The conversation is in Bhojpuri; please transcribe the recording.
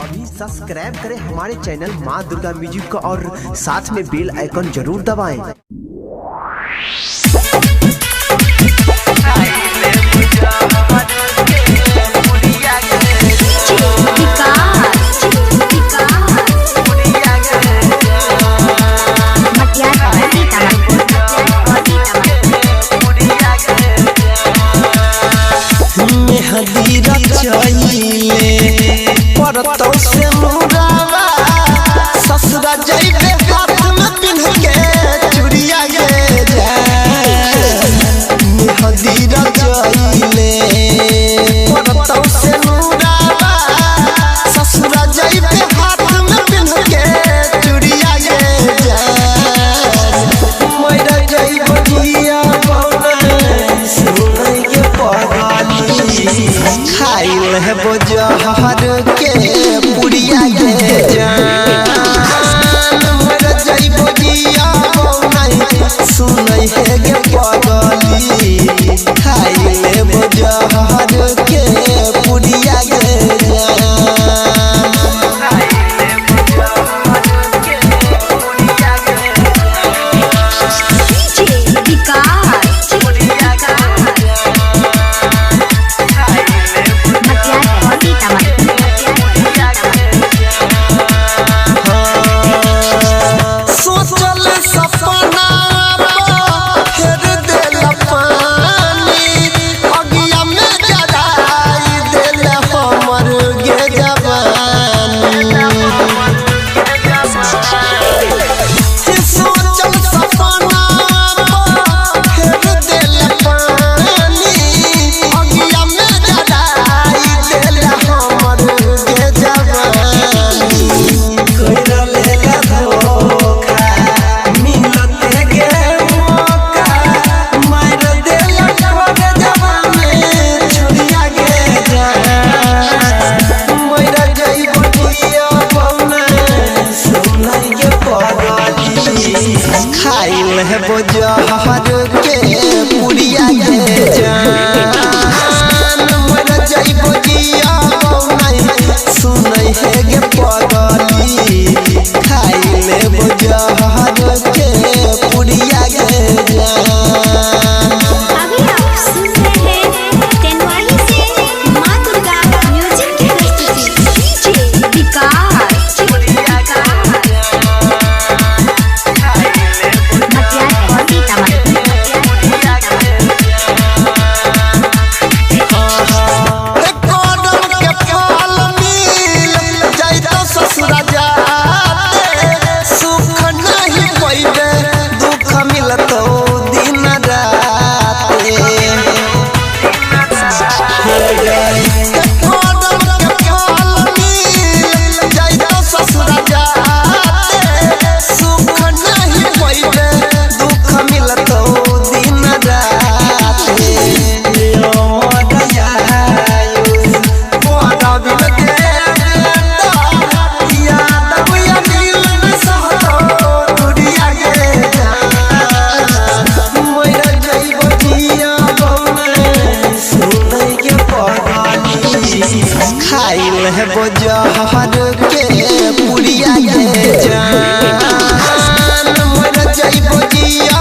अभी सब्सक्राइब करें हमारे चैनल माँ दुर्गा म्यूजिक को और साथ में बेल आइकन जरूर दबाएं। परतों से मुरावा ससुरा जाइबे हाथ में पिन्ह के चूड़िया गे मेहदीरा जाइले परतों से मुरावा ससुरा जाइबे हाथ में पिन्ह के चूड़िया गे मैरा जाइब दिया बौना सुनै के पगाली खाइल है बजहर के पुड़िया गे जान मर जाइब दिया बौना सुनै है गे पगली खाइल है बजहर के पुड़िया गे खाइल है बजहर के पुड़िया गे जान मर जाइब दिया बौना सुनै है गे पगली खाइल है बजहर के पुड़िया गे जान। अभी आप सुन रहे हैं टेनवाली से माँ दुर्गा म्यूजिक की प्रस्तुति डीजे विकास। खाइल है बजहर के पुड़िया गे जान मर जाइब दिया